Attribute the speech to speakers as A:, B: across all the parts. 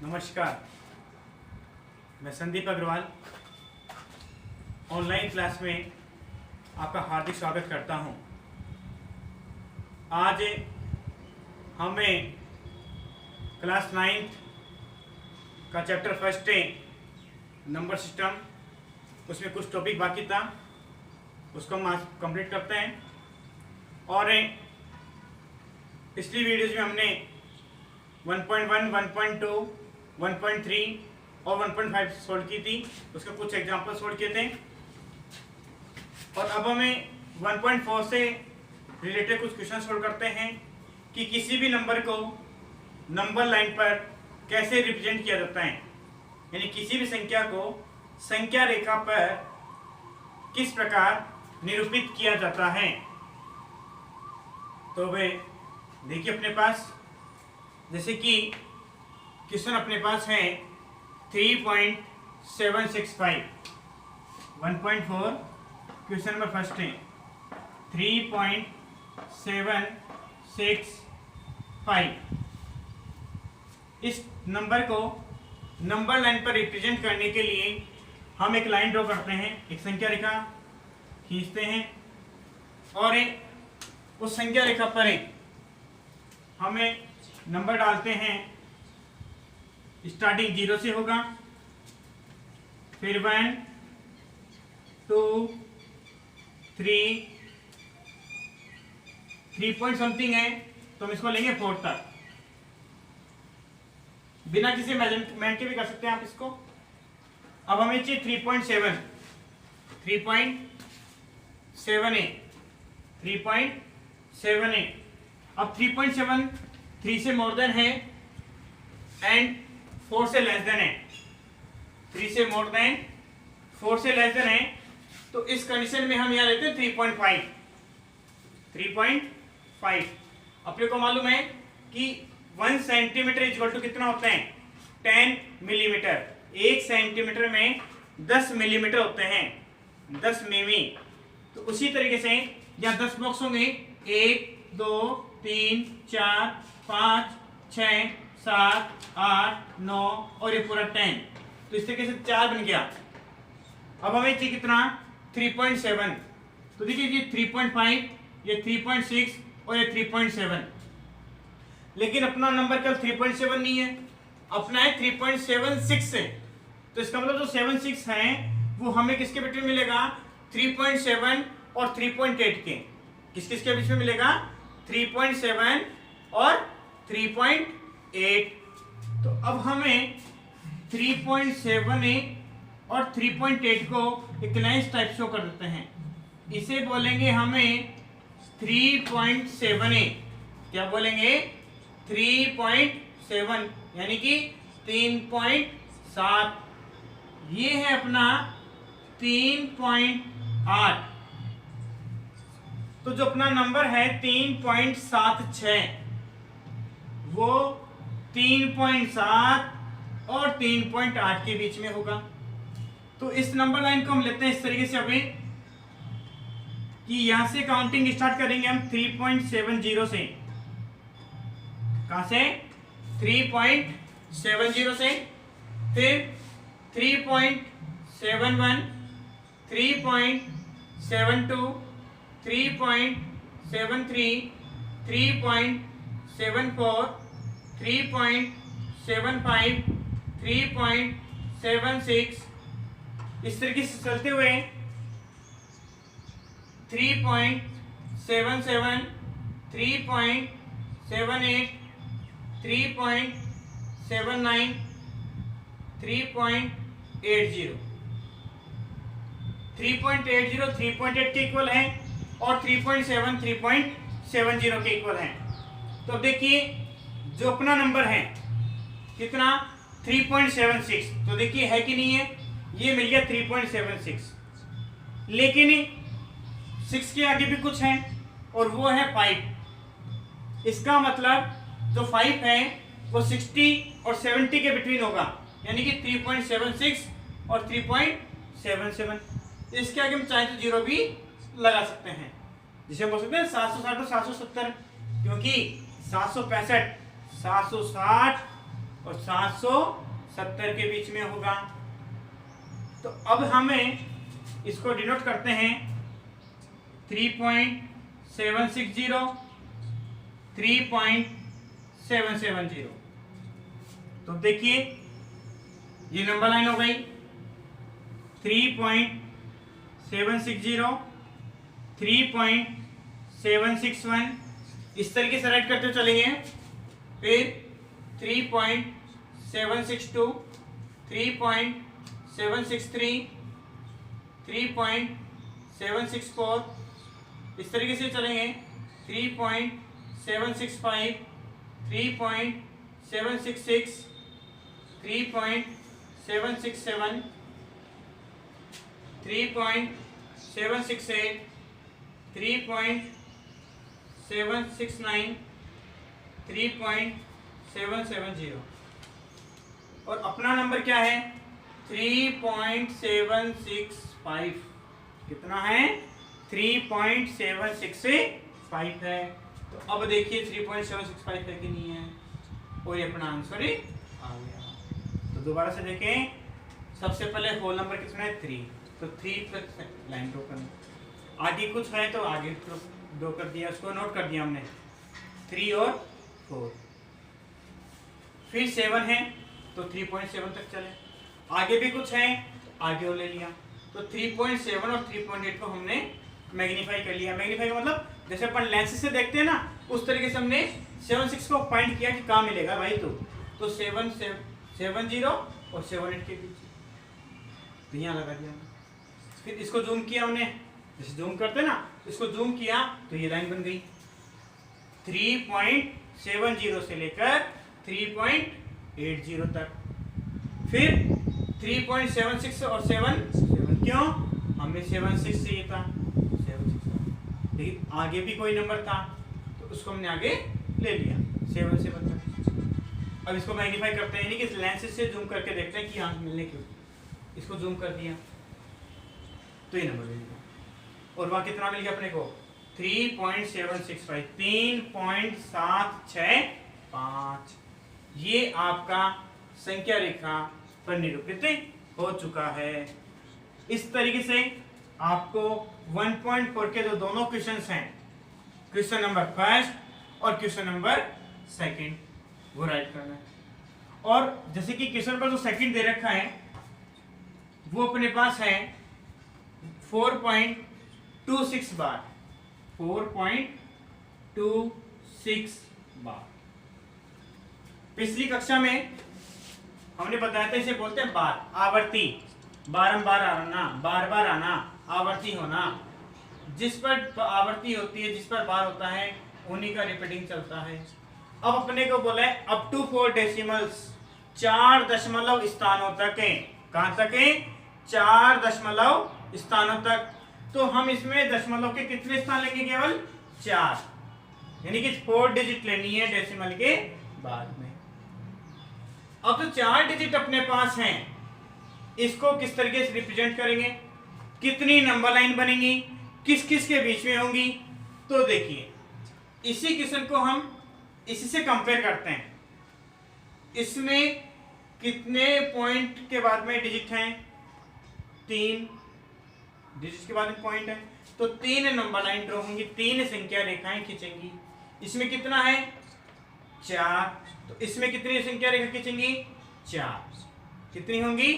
A: नमस्कार, मैं Sandeep Agarwal online class में आपका हार्दिक स्वागत करता हूं। आज हमें क्लास 9th का चैप्टर फर्स्ट है नंबर सिस्टम, उसमें कुछ टॉपिक बाकी था, उसको हम आज कंप्लीट करते हैं। और पिछली वीडियोज में हमने 1.1, 1.2, 1.3 और 1.5 सोल्व की थी, उसके कुछ एग्जाम्पल सोल्व किए थे। और अब हमें 1.4 से रिलेटेड कुछ क्वेश्चन सोल्व करते हैं कि किसी भी नंबर को नंबर लाइन पर कैसे रिप्रेजेंट किया जाता है, यानी किसी भी संख्या को संख्या रेखा पर किस प्रकार निरूपित किया जाता है। तो वे देखिए अपने पास, जैसे कि क्वेश्चन अपने पास है 3.765, 1.4 क्वेश्चन नंबर फर्स्ट है 3.765। इस नंबर को नंबर लाइन पर रिप्रेजेंट करने के लिए हम एक लाइन ड्रॉ करते हैं, एक संख्या रेखा खींचते हैं और उस संख्या रेखा पर हमें नंबर डालते हैं। स्टार्टिंग 0 से होगा, फिर 1, 2, 3 पॉइंट समथिंग है तो हम इसको लेंगे 4 तक। बिना किसी मेजरमेंट के भी कर सकते हैं आप इसको। अब हमें चाहिए 3.7 अब 3.7 3 से मोर देन है एंड 4 से लेस देन है। 3 से मोर देन 4 से लेस देन है, तो इस कंडीशन में हम यहाँ लेते हैं 3.5। अपने को मालूम है कि 1 सेंटीमीटर इक्वल टू कितना होता है 10 मिलीमीटर। 1 सेंटीमीटर में 10 मिलीमीटर होते हैं, 10 मिमी। तो उसी तरीके से यहाँ 10 बॉक्स होंगे, 1 2 3 4 5 6 7 8 9 और ये पूरा 10। तो इस तरीके से 4 बन गया। अब हमें चाहिए कितना 3.7। तो देखिए ये 3.5, ये 3.6 और ये 3.7। लेकिन अपना नंबर कल 3.7 नहीं है, अपना है 3.76 है। तो इसका मतलब जो 76 है वो हमें किसके बीच में मिलेगा 3.7 और 3.8 के। किस किस के बीच में मिलेगा 3.7 और 3.8। तो अब हमें 3.7 और 3.8 को एक लाइन टाइप शो कर देते हैं। इसे बोलेंगे हमें 3.7। क्या बोलेंगे 3.7 यानी कि 3.7। ये है अपना 3.8। तो जो अपना नंबर है 3.76 वो 3.7 और 3.8 के बीच में होगा। तो इस नंबर लाइन को हम लेते हैं इस तरीके से अभी कि यहां से काउंटिंग स्टार्ट करेंगे हम 3.70 से। कहां से 3.70 से, फिर 3.71 3.72 3.73 3.74 3.75 3.76 इस तरीके से चलते हुए 3.77 3.78 3.79 3.80 3.8 के इक्वल है और 3.7 3.70 के इक्वल है। तो अब देखिए जो अपना नंबर है कितना 3.76, तो देखिए है कि नहीं है, ये मिल गया 3.76। लेकिन 6 के आगे भी कुछ है और वो है 5। इसका मतलब जो 5 है वो 60 और 70 के बिटवीन होगा, यानी कि 3.76 और 3.77। इसके आगे हम चाहे तो 0 भी लगा सकते हैं, जिसे हम बोल सकते हैं 760 और 770, क्योंकि 765 760 और 770 के बीच में होगा। तो अब हमें इसको डिनोट करते हैं 3.760, 3.770। तो देखिए ये नंबर लाइन हो गई 3.760, 3.761, इस तरीके से राइट करते चलेंगे। फिर 3.762, 3.763, 3.764, इस तरीके से चलेंगे। 3.765, 3.766, 3.767, 3.768, 3.769, 3.770 और अपना नंबर क्या है 3.765। कितना है 3.765 है। तो अब देखिए 3.765 है कि नहीं है, और ये अपना आंसर ही आ गया। तो दोबारा से देखें, सबसे पहले होल नंबर कितना है 3, तो 3 तक लाइन ड्रॉ करनी। आगे कुछ है तो आगे ड्रॉ कर दिया, उसको नोट कर दिया हमने 3 और 4। फिर 7 है तो 3.7 तक चले। आगे भी कुछ है, आगे वो ले लिया। तो 3.7 और 3.8 को हमने मैग्नीफाई कर लिया। मैग्नीफाई का मतलब जैसे अपन लेंस से देखते हैं ना, उस तरीके से हमने 7.6 को पॉइंट किया कि कहाँ मिलेगा भाई। तो 7.0 और 7.8 के बीच, तो यहाँ लगा दिया। फिर इसको जूम किया हमने, जैसे जूम करते ना, इसको जूम किया तो ये लाइन बन गई 3.70 से लेकर 3.80 तक। फिर 3.76 और 7 क्यों, हमें 76 चाहिए था, 76 था। लेकिन आगे भी कोई नंबर था तो उसको हमने आगे ले लिया 7 से तक। अब इसको मैग्नीफाई करते हैं, यानी कि लेंस से जूम करके देखते हैं कि यहाँ मिलने क्यों। इसको जूम कर दिया तो ये नंबर मिल गया। और वहाँ कितना मिल गया अपने को 3.765, 3.765। ये आपका संख्या रेखा पर निरूपित हो चुका है। इस तरीके से आपको 1.4 के जो दोनों क्वेश्चंस हैं, क्वेश्चन नंबर फर्स्ट और क्वेश्चन नंबर सेकंड, वो राइट करना है। और जैसे कि क्वेश्चन नंबर जो सेकंड दे रखा है वो अपने पास है 4.26 बार, 4.26 बार। पिछली कक्षा में हमने बताया था, इसे बोलते हैं बार, आवर्ती, बारंबार आना, बार बार आना, आवर्ती होना। जिस पर आवर्ती होती है, जिस पर बार होता है, उन्हीं का रिपीटिंग चलता है। अब अपने को बोला है अप टू 4 डेसिमल्स, 4 दशमलव स्थानों तक है। कहां तक है 4 दशमलव स्थानों तक। तो हम इसमें दशमलव के कितने स्थान लेंगे, केवल 4, यानी कि 4 डिजिट लेनी है डेसिमल के बाद में। अब तो 4 डिजिट अपने पास हैं, इसको किस तरीके से रिप्रेजेंट करेंगे, कितनी नंबर लाइन बनेंगी, किस किस के बीच में होंगी। तो देखिए इसी क्वेश्चन को हम इसी से कंपेयर करते हैं। इसमें कितने पॉइंट के बाद में डिजिट हैं, 3 डिजिट के बाद में पॉइंट है, तो 3 नंबर लाइन ड्रॉ होंगी, 3 संख्या रेखाएं खींचेंगी। इसमें कितना है 4, तो इसमें कितनी संख्या रेखा खींचेंगी 4, कितनी होंगी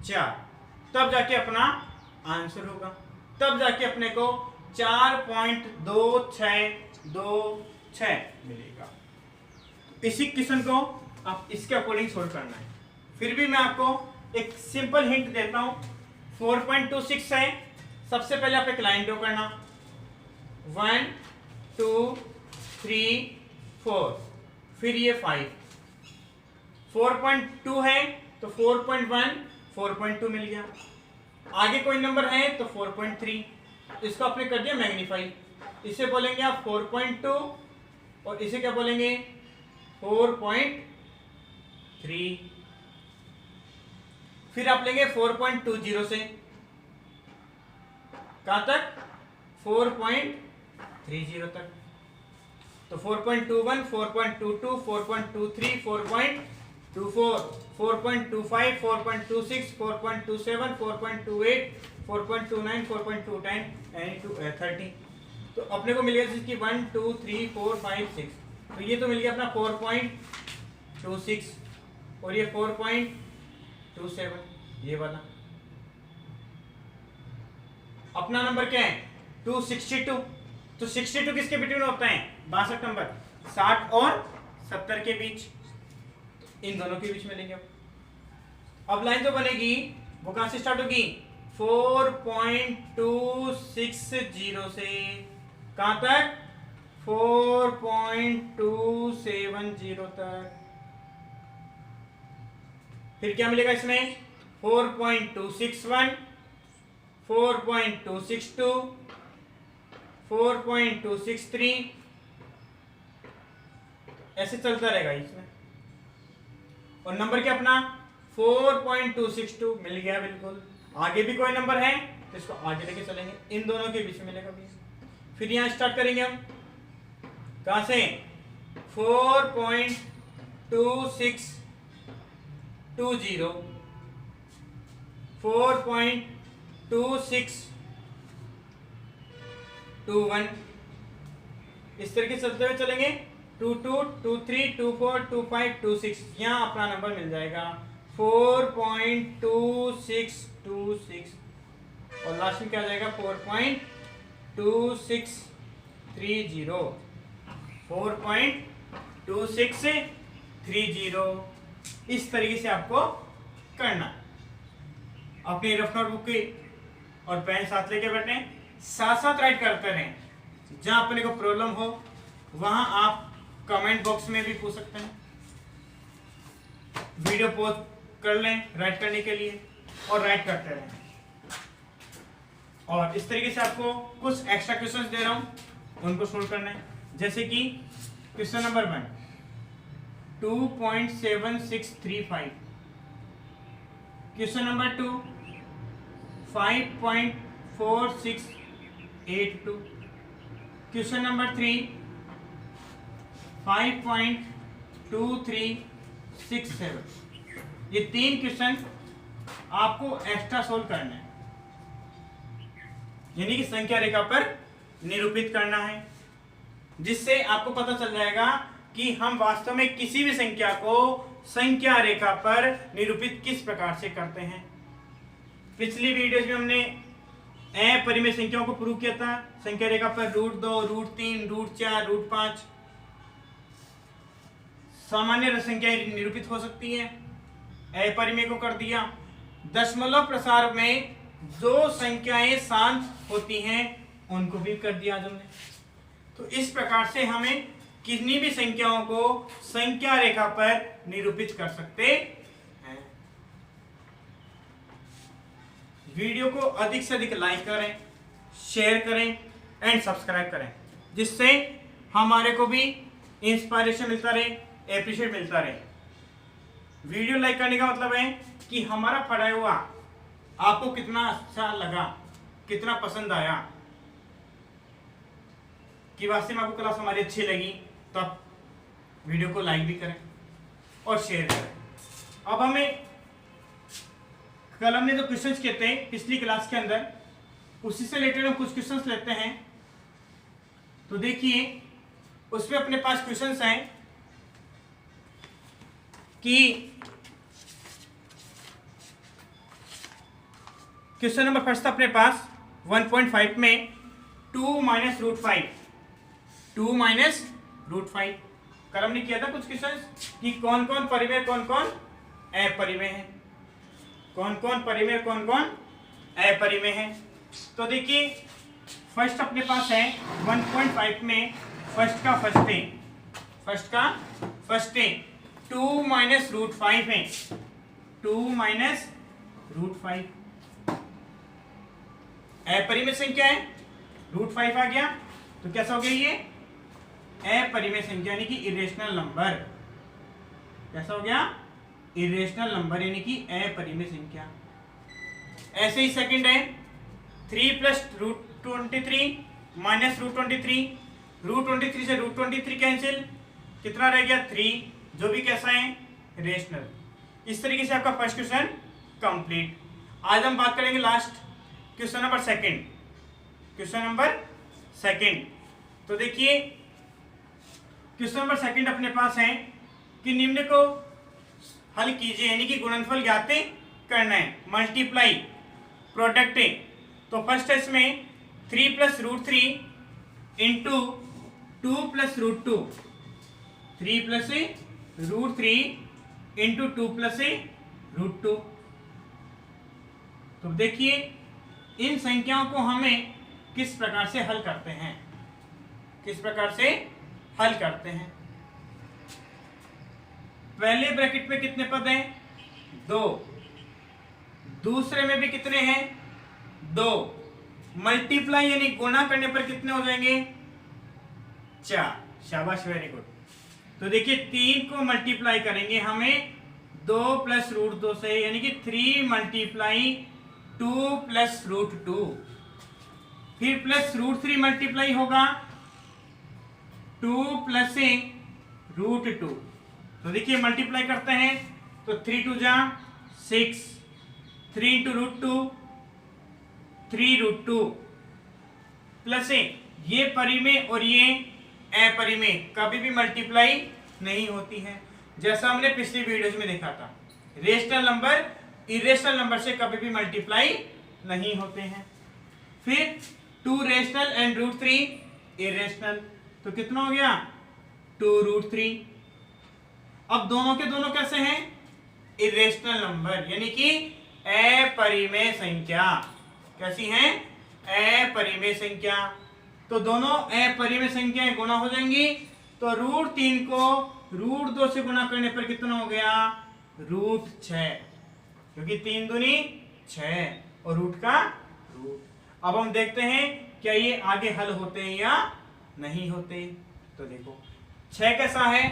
A: 4। तब जाके अपना आंसर होगा, तब जाके अपने को 4.2626 मिलेगा। इसी क्वेश्चन को आप इसके अकॉर्डिंग सोल्व करना है। फिर भी मैं आपको एक सिंपल हिंट देता हूं। 4.26 है, सबसे पहले आप एक लाइन ड्रॉ करना, 1 2 3 4, फिर ये 5। 4.2 है तो 4.1, 4.2 मिल गया। आगे कोई नंबर है तो 4.3, इसको आपने कर दिया मैग्नीफाई। इसे बोलेंगे आप 4.2 और इसे क्या बोलेंगे 4.3। फिर आप लेंगे 4.20 से कहां तक 4.30 तक। तो 4.21, 4.22, 4.23, 4.24, 4.25, 4.26, 4.27, 4.28, 4.29, 4.210 एंड 30। तो अपने को मिल गया जिसकी 1 2 3 4 5 6। तो ये तो मिल गया अपना 4.26 और ये 4.27, ये वाला। अपना नंबर क्या है 262। तो 62 किसके बिटवीन होता है 62 नंबर, 60 और 70 के बीच, इन दोनों के बीच में लेंगे। अब लाइन तो बनेगी, वो कहां से स्टार्ट होगी 4.260 से कहां तक 4.270 तक। फिर क्या मिलेगा इसमें 4.261, 4.262, 4.263, ऐसे चलता रहेगा इसमें। और नंबर क्या अपना 4.262 मिल गया बिल्कुल। आगे भी कोई नंबर है तो इसको आगे लेके चलेंगे, इन दोनों के बीच में मिलेगा भी। फिर यहां स्टार्ट करेंगे हम कहां से 4.2620, 4.2621, इस तरीके से चलते हुए चलेंगे 22, 23, 24, 25, 26। यहां अपना नंबर मिल जाएगा 4.2626 और लास्ट में क्या आ जाएगा 4.2630, 4.2630। इस तरीके से आपको करना। अपनी रफ नोटबुक की और पेन साथ लेके बैठे, साथ साथ राइट करते रहें। जहां अपने को प्रॉब्लम हो वहां आप कमेंट बॉक्स में भी पूछ सकते हैं, वीडियो पॉज कर लें राइट करने के लिए और राइट करते रहें। और इस तरीके से आपको कुछ एक्स्ट्रा क्वेश्चंस दे रहा हूं, उनको सोल्व करना है। जैसे कि question number 1 2.7635, question number 2 5.4682, question number 3 5.2367। ये 3 क्वेश्चन आपको एक्स्ट्रा सोल्व करना है, यानी कि संख्या रेखा पर निरूपित करना है, जिससे आपको पता चल जाएगा कि हम वास्तव में किसी भी संख्या को संख्या रेखा पर निरूपित किस प्रकार से करते हैं। पिछली वीडियोज में हमने अपरिमेय संख्याओं को प्रूव किया था संख्या रेखा पर √2, √3, √4, √5 सामान्य संख्याएं निरूपित हो सकती हैं। अपरिमेय को कर दिया। दशमलव प्रसार में जो संख्याएं शांत होती हैं उनको भी कर दिया आज हमने। तो इस प्रकार से हमें कितनी भी संख्याओं को संख्या रेखा पर निरूपित कर सकते हैं। वीडियो को अधिक से अधिक लाइक करें, शेयर करें एंड सब्सक्राइब करें, जिससे हमारे को भी इंस्पायरेशन मिलता रहे, एप्रिशिएट मिलता रहे। वीडियो लाइक करने का मतलब है कि हमारा पढ़ाया हुआ आपको कितना अच्छा लगा, कितना पसंद आया, कि वास्तव में आपको क्लास हमारी अच्छी लगी, तो आप वीडियो को लाइक भी करें और शेयर करें। अब हमें कल हमने जो क्वेश्चंस किए थे पिछली क्लास के अंदर, उसी से रिलेटेड हम कुछ क्वेश्चंस लेते हैं। तो देखिए उसमें अपने पास क्वेश्चंस हैं कि क्वेश्चन नंबर फर्स्ट था अपने पास 1.5 में 2 - √5, 2 - √5। कल हमने किया था कुछ क्वेश्चन कि कौन कौन परिमेय कौन कौन अपरिमेय है, कौन कौन परिमेय कौन कौन अपरिमेय है। तो देखिए फर्स्ट अपने पास है 1.5 में फर्स्ट का फर्स्ट है 2 - √5 है, 2 - √5 अपरिमेय संख्या है, √5 आ गया तो कैसा हो गया ये अपरिमेय संख्या यानी कि इरेशनल नंबर। कैसा हो गया इरेशनल नंबर यानी कि अपरिमेय संख्या। ऐसे ही सेकंड है 3 + √23 - √23, √23 से √23 कैंसिल, कितना रह गया 3, जो भी कैसा है रेशनल। इस तरीके से आपका फर्स्ट क्वेश्चन कंप्लीट। आज हम बात करेंगे last question number second. Question number second, तो देखिए क्वेश्चन नंबर सेकंड अपने पास है कि निम्न को हल कीजिए, यानी कि गुणनफल ज्ञात करना है, मल्टीप्लाई प्रोडक्ट। तो फर्स्ट है इसमें 3 + √3 इंटू 2 + √2, 3 + √3 इंटू 2 + √2। तो देखिए इन संख्याओं को हमें किस प्रकार से हल करते हैं, किस प्रकार से हल करते हैं। पहले ब्रैकेट में कितने पद हैं? 2। दूसरे में भी कितने हैं? 2। मल्टीप्लाई यानी गुणा करने पर कितने हो जाएंगे? 4। शाबाश, वेरी गुड। तो देखिए 3 को मल्टीप्लाई करेंगे हमें 2 + √2 से, यानी कि 3 × 2 + √2, फिर प्लस √3 मल्टीप्लाई होगा 2 + √2। तो देखिए मल्टीप्लाई करते हैं तो 3 × 2 = 6, 3 × √2 3√2 प्लस ये परिमेय और ये अपरिमेय कभी भी मल्टीप्लाई नहीं होती है, जैसा हमने पिछली वीडियोज में देखा था। रेशनल नंबर इरेशनल नंबर से कभी भी मल्टीप्लाई नहीं होते हैं। फिर 2 रेशनल एंड √3 इरेशनल, तो कितना हो गया? 2√3। अब दोनों के दोनों कैसे हैं? इरेशनल नंबर, यानी कि अपरिमेय संख्या। कैसी हैं? अपरिमेय संख्या। तो दोनों अपरिमेय संख्याएं गुणा हो जाएंगी, तो √3 को √2 से गुणा करने पर कितना हो गया? √6, क्योंकि 3 दूनी 6 और रूट का रूट। अब हम देखते हैं क्या ये आगे हल होते हैं या नहीं होते। तो देखो 6 कैसा है?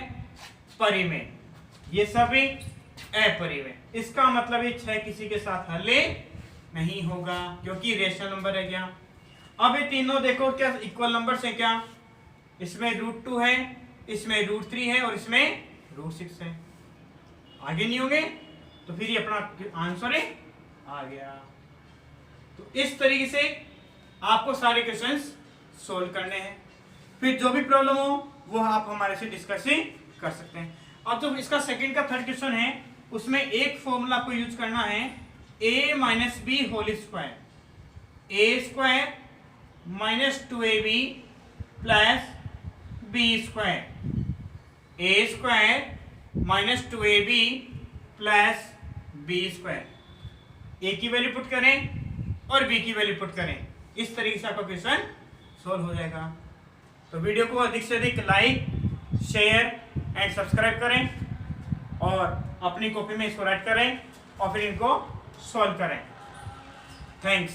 A: परिमेय, ये सभी अपरिमेय। इसका मतलब ये 6 किसी के साथ हल नहीं होगा, क्योंकि रेशनल नंबर है क्या। अब ये तीनों देखो क्या इक्वल नंबर्स हैं क्या? इसमें √2 है, इसमें √3 है और इसमें √6 है। आगे नहीं होंगे, तो फिर ये अपना आंसर है आ गया। तो इस तरीके से आपको सारे क्वेश्चंस सोल्व करने हैं। फिर जो भी प्रॉब्लम हो वो आप हमारे से डिस्कस कर सकते हैं। अब जो इसका सेकंड का थर्ड क्वेश्चन है, उसमें एक फॉर्मूला आपको यूज करना है, a - b whole square, a² - 2ab plus b square, a² - 2ab plus b square. a की वैल्यू पुट करें और b की वैल्यू पुट करें, इस तरीके से आपका क्वेश्चन सोल्व हो जाएगा। तो वीडियो को अधिक से अधिक लाइक, शेयर एंड सब्सक्राइब करें और अपनी कॉपी में इसको राइट करें और फिर इनको सॉल्व करें। थैंक्स।